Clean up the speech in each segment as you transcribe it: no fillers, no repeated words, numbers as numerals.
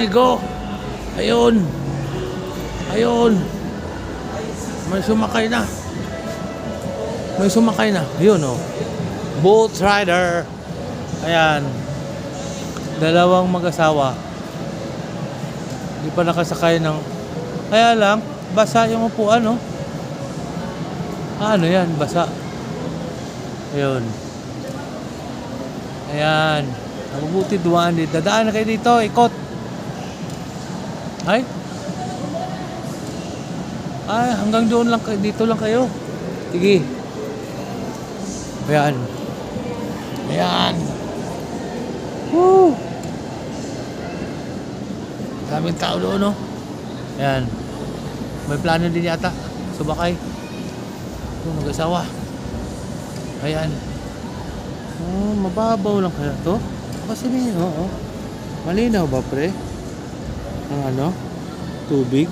amigo. Ayun. Ayun. May sumakay na. May sumakay na. Yun oh. Boat rider. Ayan. Dalawang mag-asawa. Hindi pa nakasakay ng... Kaya lang, basa yung upuan, no? Ano yan? Basa. Ayun. Ayan. Mabuti dumaan dito. Dadaan na kayo dito. Ikot. Ay. Ay, hanggang doon lang. Dito lang kayo. Sige. Ayan. Ayan. Woo! Daming tao doon, no? Ayan. May plano din yata. Subakay. Yung mag-asawa. Ayan. Oh, mababaw lang kaya to. Kasi may, oo. Malinaw ba, pre? Ang ano? Tubig.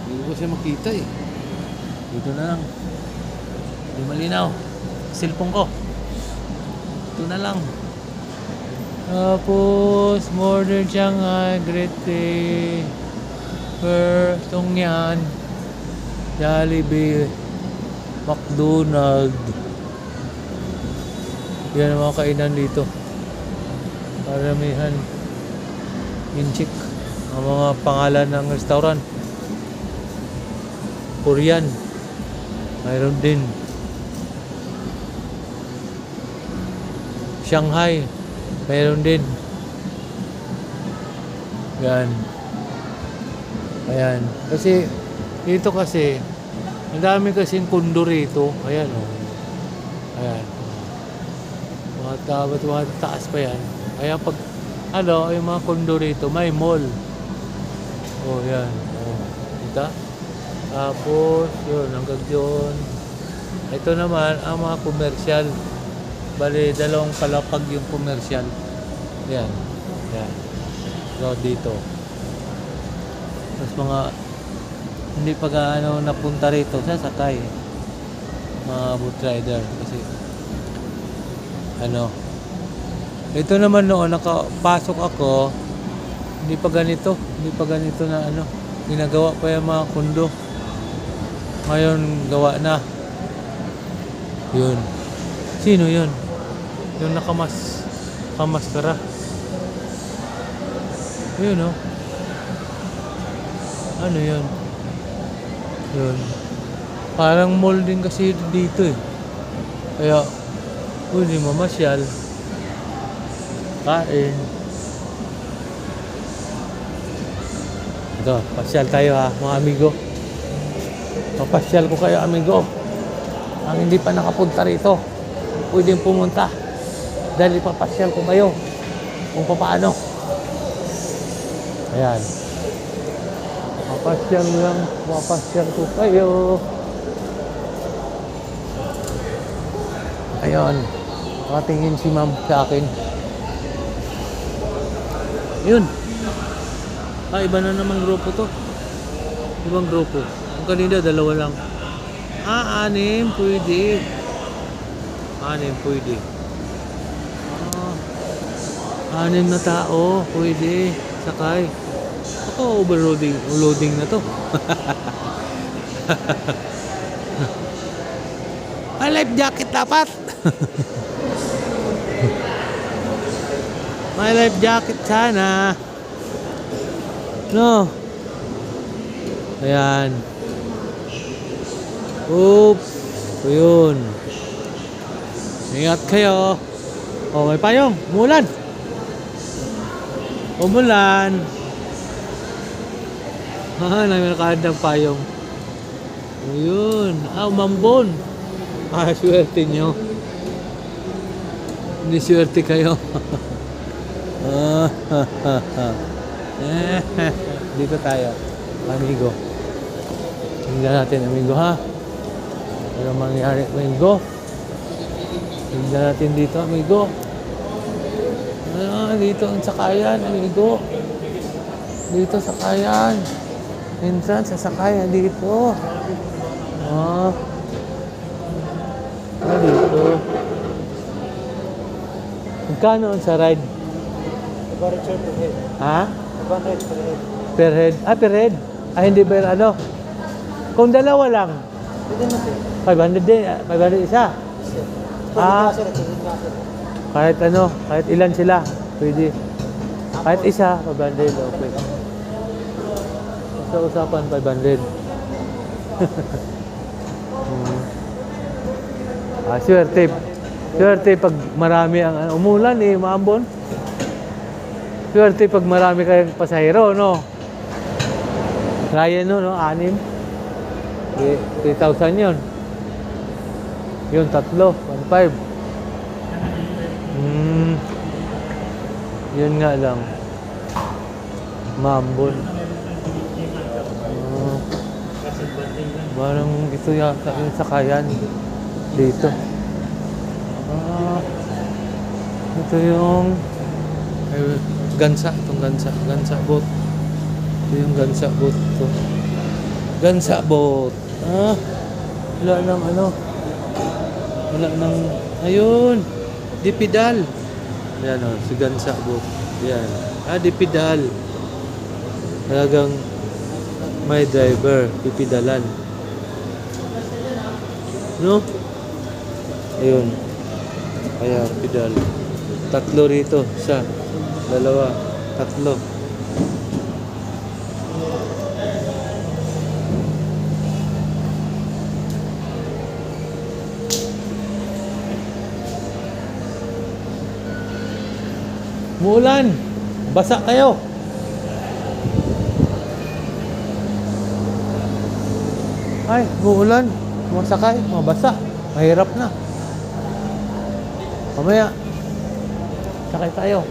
Hindi ko siya makita eh. Dito na lang. Hindi malinaw. Cellphone ko. Ito na lang. Tapos, Modern Shanghai, Great Day, Tongyan, Jollibee, McDonald. Yan ang mga kainan dito. Paramihan. Inchik. Ang mga pangalan ng restaurant. Korean. Mayroon din. Shanghai. Mayroon din. Yan. Ayan. Kasi, dito kasi, ang dami kasing kundo rito. Ayan o. Ayan. Mga taas pa yan. Kaya pag, ano, yung mga kundo rito, may mall. Oh, yan. Oh. Kita? Tapos, yun, hanggang yun. Ito naman, ang mga komersyal. Bali, dalawang palapag yung komersyal. Yan. Yan. So, dito. Tapos mga, hindi pa gaano napunta rito, sasakay. Mga boat rider. Kasi, ano, ito naman noon, nakapasok ako, hindi pa ganito na ano, ginagawa pa yung mga kundo. Ngayon, gawa na. Yun. Sino yun? Yung kamaskara. Yun, oh. Ano yun? Yun. Parang mall din kasi dito eh. Kaya, hindi mamasyal. Kain. Ito, pasyal tayo ha, mga amigo. Papasyal ko kayo, amigo. Ang hindi pa nakapunta rito, pwedeng pumunta. Dahil ipapasyal ko kayo kung paano. Ayan. Papasyal ko kayo. Ayun. Nakatingin si ma'am sa akin. Yun. Iba na naman grupo to. Ibang grupo. Ang kanina, dalawa lang. 6 pwede. 6 pwede. 6 na tao, pwede. Sakay. Ako, overloading na to. May life jacket dapat. May life jacket sana. No. Ayan. Oops. So yun. Ingat kayo. Oh, may payong. Umulan. Umulan. Namin nakahad ng payong. O yun. Umambon. Swerte nyo. Hindi swerte kayo. Dito tayo, amigo. Tingnan natin, amigo, ha? Ano mangyari, amigo? Tingnan natin dito, amigo. Dito ang sakayan, amigo. Dito sakayan. Entrance sa sakayan dito. Dito. Magkano sa ride? Departure per head. Ha? Per head. Ah, per head. Ah, hindi per ano. Kung dalawa lang, Pwede mo sir. 500 din. 500 isa. Sir. Ah. Sir, sir. Kahit ano, kahit ilan sila, pwede. Kahit isa, 500. Okay. Sa usapan, 500. Swerte. Swerte pag marami ang umulan eh, maambon. Swerte pag marami kayong pasahero, no? Ryan, no? 6. 3,000 yun. Yun, 3. 1,500. Yun nga lang. Maambon. Parang ito yata yung sakayan dito. Ito yung gansa. Itong gansa. Gansa boat. Ito yung gansa boat. Ito. Gansa boat. Wala nang ano. Wala nang... Ayun. Dipidal. Yan o. Si gansa boat. Yan. Dipidal. Talagang may driver. Pipidalan. No? Ayun. Kaya, pedal. 3 rito. 1, 2, 3. Muulan. Basa kayo. Ay, muulan. Masakay, mabasa. Mahirap na. Mamaya. Sakay tayo.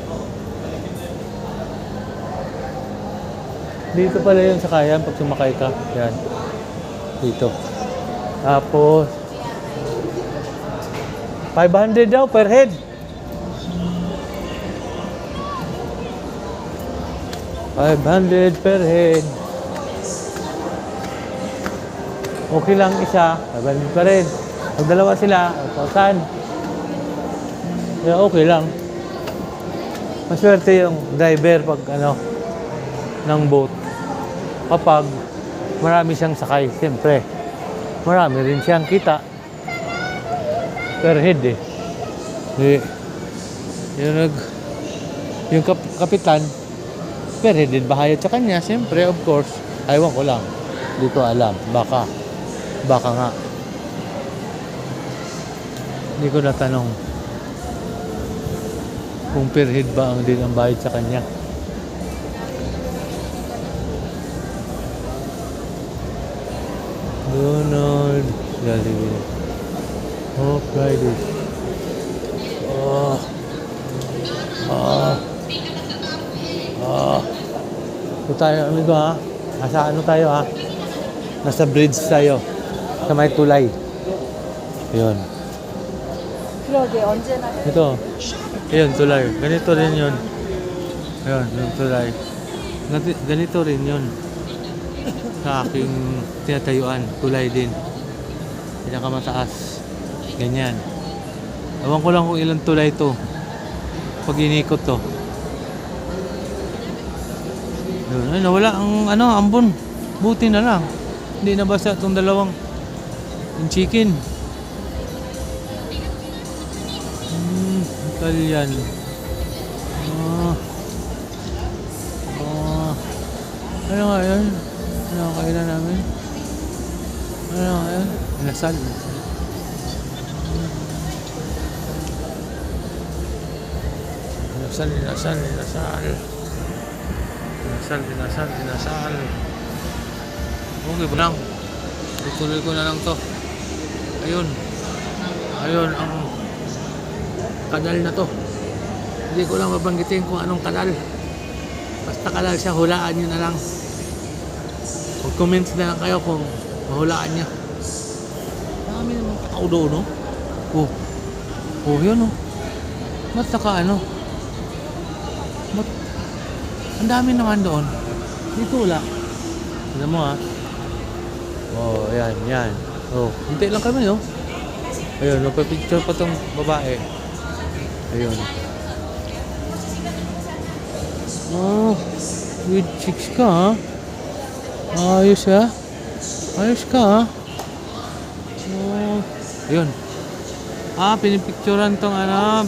Dito pala yung sakayan pag sumakay ka. Yan. Dito. Tapos 500 daw per head. $500 per head. Okay lang isa, 500 pa rin. Pag dalawa sila, 1,000. Kaya okay lang. Maswerte yung driver pag ano, ng boat. Kapag marami siyang sakay, siyempre, marami rin siyang kita. Per head eh. Yung kapitan, per head din bahayad sa kanya, siyempre, of course. Aywan ko lang. Hindi ko alam. Baka nga. Hindi ko natanong kung per head ba ang din ang bayad sa kanya. Donald Jollibee. Oh, Friday. Ito tayo, amigo ha. Nasa ano tayo ha? Nasa bridge tayo. Sa may tulay. Yun. 그러게 언제나 Ito. Ayun, tulay. Ganito rin yun. Ayun, yung tulay. Ganito rin yun. Sa aking tinatayuan. Tulay din. Pinakamataas. Ganyan. Ewan ko lang kung ilang tulay to. Pag inikot to. Yun. Ay, nawala ang ano, ambon. Buti na lang. Hindi nabasa itong dalawang yung chicken. Italian. Ano nga yan? Ano ang kailan namin? Ano nga yan? Inasal. Inasal. Okay ba lang? Tutuloy ko na lang to. Ayun ang kanal na to. Hindi ko lang mabanggitin kung anong kanal. Basta kanal siya, hulaan nyo na lang. Mag-comments na lang kayo kung mahulaan niya. Dami naman tao doon, no? Yun, no? Ba't naka ano? Ang dami naman doon. Dito wala. Alam mo ha? Yan. Hintay lang kami, no? Ayun, nagpa-picture pa tong babae. Ayun. With chicks ka, ha? Ayos, ha? Ayos ka, ha? Oh, yun. Pinipicturan tong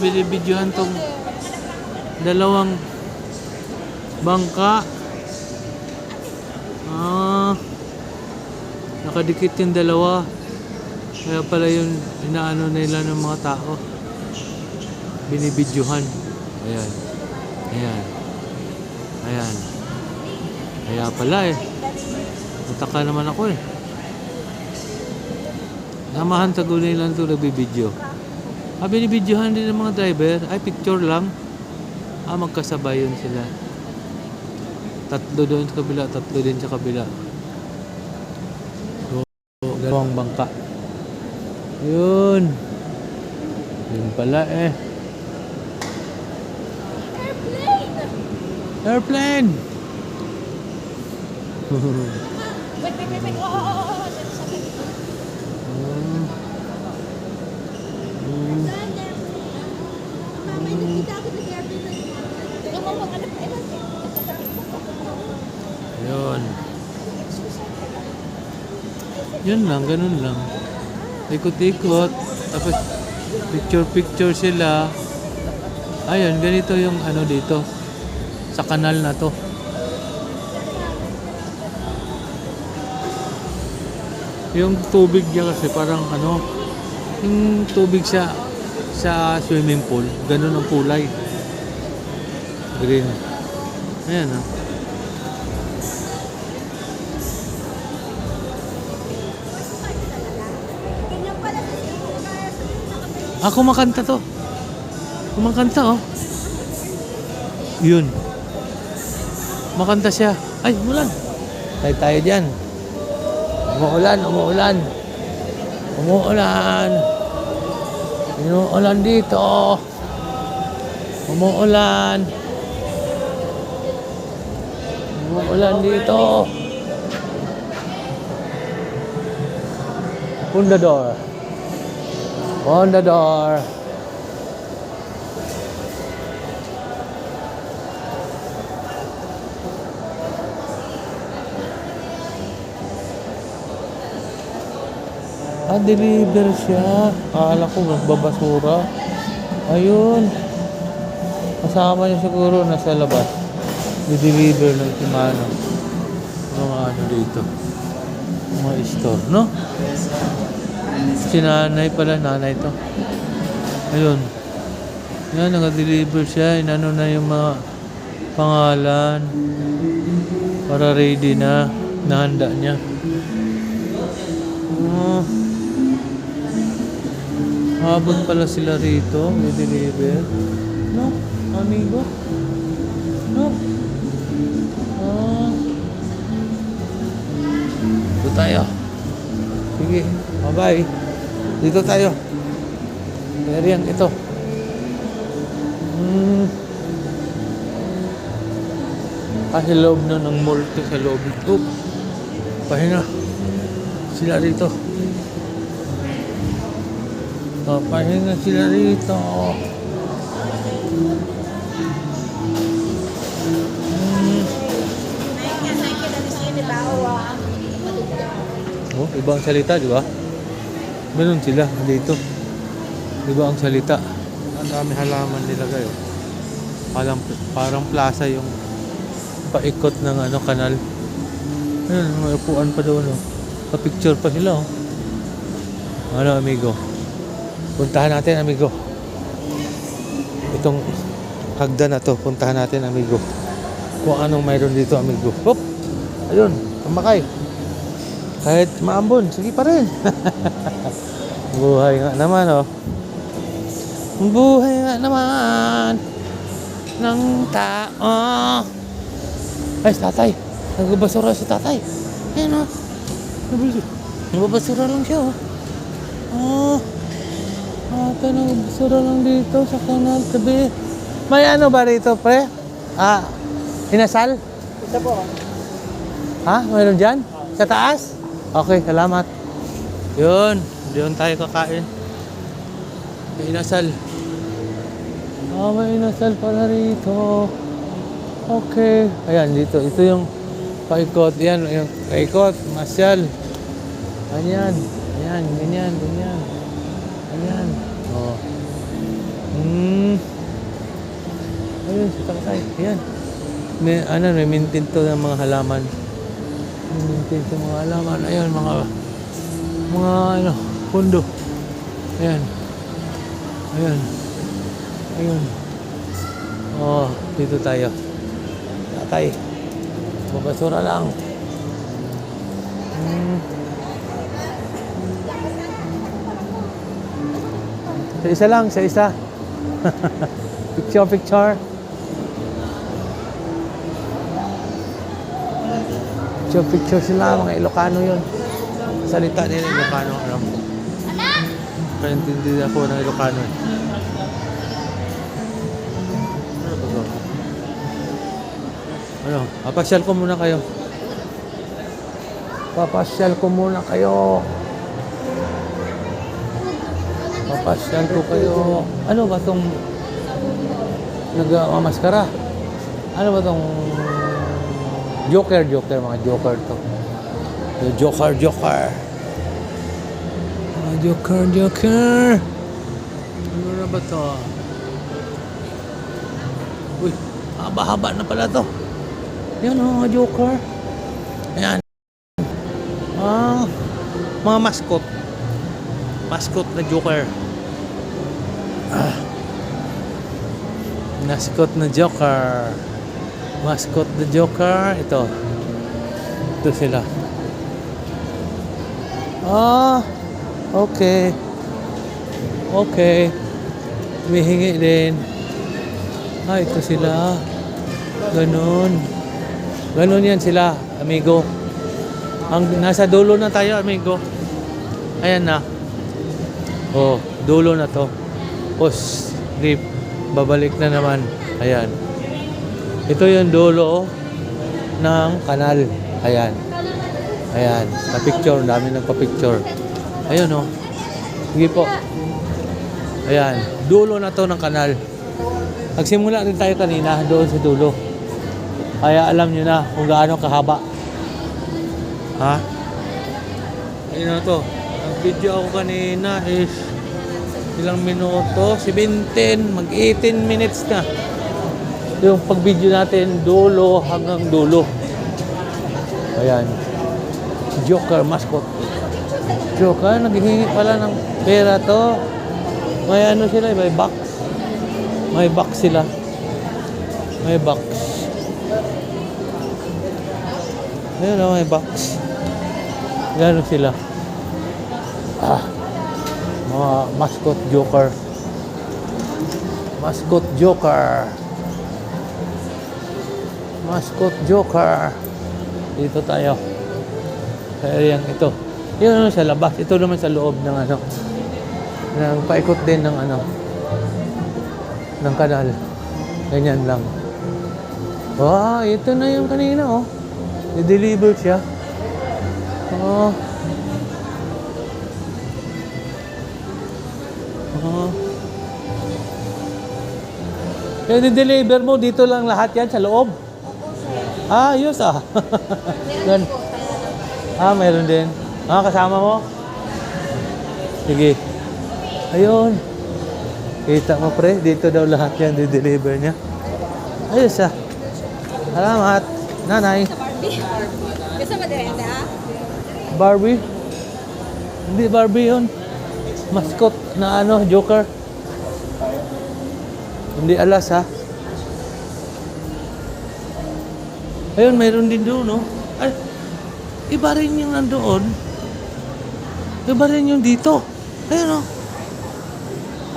binibidyohan tong dalawang bangka. Nakadikit yung dalawa. Kaya pala yung inaano nila ng mga tao. Binibidyohan. Ayan. Ayan. Ayan. Kaya pala eh. Nataka naman ako eh. Samahan sa gulay lang ito nagbibidyo. Binibidyohan din ng mga driver. Picture lang. Magkasabay yun sila. Tatlo doon sa kabila, tatlo din sa kabila. So, dalawang bangka. Yun. Yun pala eh. Airplane! Wait. Oh. Mama, nakita ako ng airplane. Yun. Yun lang, ganun lang. Ikot-ikot. Tapos picture sila. Ayun, ganito yung ano dito. Sa kanal na to. Yung tubig niya kasi parang yung tubig sa swimming pool, ganun ang kulay. Green. Ayan, ha. Kumakanta to. Kumakanta, oh. Yun. Makanta siya. Ay, umulan. Tayo dyan. Umuulan. Inuulan dito. Umuulan dito. Open the door. Deliver siya. Akala ko magbabasura. Ayun. Kasama niya siguro nasa labas. Di-deliver ng timano. Mga dito. Mga store, no? Si nanay pala, nanay to. Ayun. Yan, nag-deliver siya. Inano na yung mga pangalan. Para ready na. Nahanda niya. Habot pala sila rito, may deliver. No, amigo. No. Dito tayo. Sige, bye-bye. Dito tayo. Ayan, ito. Sa loob na ng mall to, sa loob. Pahinga. Sila rito. Pahinga sila rito. Iba ang salita, di ba? Meron sila dito. Iba ang salita. Ang dami halaman nila kayo. Parang plaza yung paikot ng kanal. Ayun, may upuan pa doon. Pa-picture pa sila. Amigo? Puntahan natin, amigo. Itong hagdan na to, puntahan natin, amigo. Kung anong mayroon dito, amigo. Hop! Ayun, kamakay. Kahit maambon, sige pa rin. Buhay nga naman, Buhay nga naman ng tao. Ay, tatay. Nagbabasura si tatay. Ayan, nagbabasura lang siya, nagbabasura lang dito sa kanal tabi. May ba rito, pre? Inasal? Ito po. Mayroon dyan? Sa taas? Okay, salamat. Yun, doon tayo kakain. May inasal. May inasal pala rito. Okay. Ayan, dito. Ito yung paikot. Yan, yung paikot. Masyal. Ayan. Ayan, ganyan, ganyan. Ayan. Oh. Ayun, sa takasay. Ayan. May, may maintain to ng mga halaman. May maintain to mga halaman. Ayan, mga pundo. Ayan. Ayan. Ayun. Oh, dito tayo. Tatay. Babasura lang. Sa isa lang, sa isa. Picture, picture. Picture, picture sila. Mga Ilocano yun. Salita nila Ilocano. Alam mo. Kaya intindi ako ng Ilocano. Ano ba ito? Ano? Papasyal ko muna kayo. Papasyal ko muna kayo. Papasyal ko kayo. Ano ba itong nagmamaskara? Ano ba itong Joker, mga Joker to. The Joker. Mga Joker. Ano na ba to? Uy, haba-haba na pala to. Yan mga Joker. Ayan. Mga mascot. Mascot na Joker. Mascot na Joker. Mascot na Joker. Ito sila. Okay. Humihingi din. Ito sila. Ganun yan sila, amigo. Nasa dulo na tayo, amigo. Ayan na. Oh, dulo na to. Tapos, babalik na naman. Ayan. Ito yung dulo ng kanal. Ayan. Na-picture. Dami nagpa-picture. Ayun, oh. Sige po. Ayan. Dulo na to ng kanal. Nagsimula rin tayo kanina doon sa dulo. Kaya alam nyo na kung gaano kahaba. Ha? Ayun na to. Ang video ako kanina is ilang minuto? 17. Mag-18 minutes na. Yung pag-video natin, dulo hanggang dulo. Ayan. Joker, mascot. Joker, naghihingi pala ng pera to. May ano sila, may box. May box sila. May box. Ayun o, may box. Gano'n sila. Mga mascot Joker. Mascot Joker. Mascot Joker. Dito tayo. Sa areang ito. Yun sa labas. Ito naman sa loob ng ng paikot din ng ng kanal. Ganyan lang. Wow, ito na yung kanina, oh. I-deliver siya. Oh. Kaya di-deliver mo, dito lang lahat yan sa loob? Ayos ah. Gan. Mayroon din. Kasama mo? Sige. Ayun. Kita mo pre, dito daw lahat yan di-deliver niya. Ayos ah. Salamat. Nanay. Gusto mo din, ha? Barbie? Hindi Barbie yun. Mascot na Joker. Hindi alas ha. Ayun, mayroon din doon, no? Ay, iba rin yung nandoon. Iba rin yung dito. Ayun, no?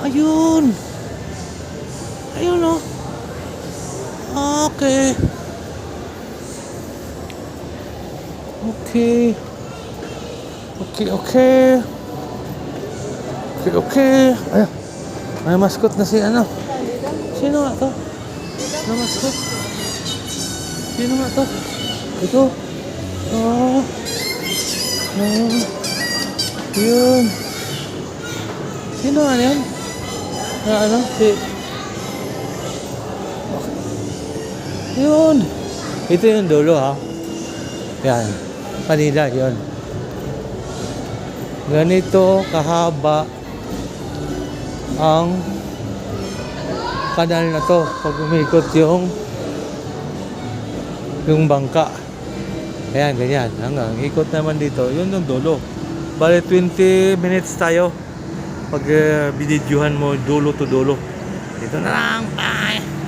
Ayun. Ayun, no? Okay. Ayan. May mascot na si Sino nga to? May mascot? Sino nga to? Ito. Yun. Sino nga yan? Yun. Ito yung dulo ha. Yan. Kanina yun. Ganito kahaba ang kanal na to pag umikot yung bangka. Ayan, ganyan. Hanggang ikot naman dito. Yun yung dulo. Bale 20 minutes tayo pag binidyohan mo dulo to dulo. Dito na lang.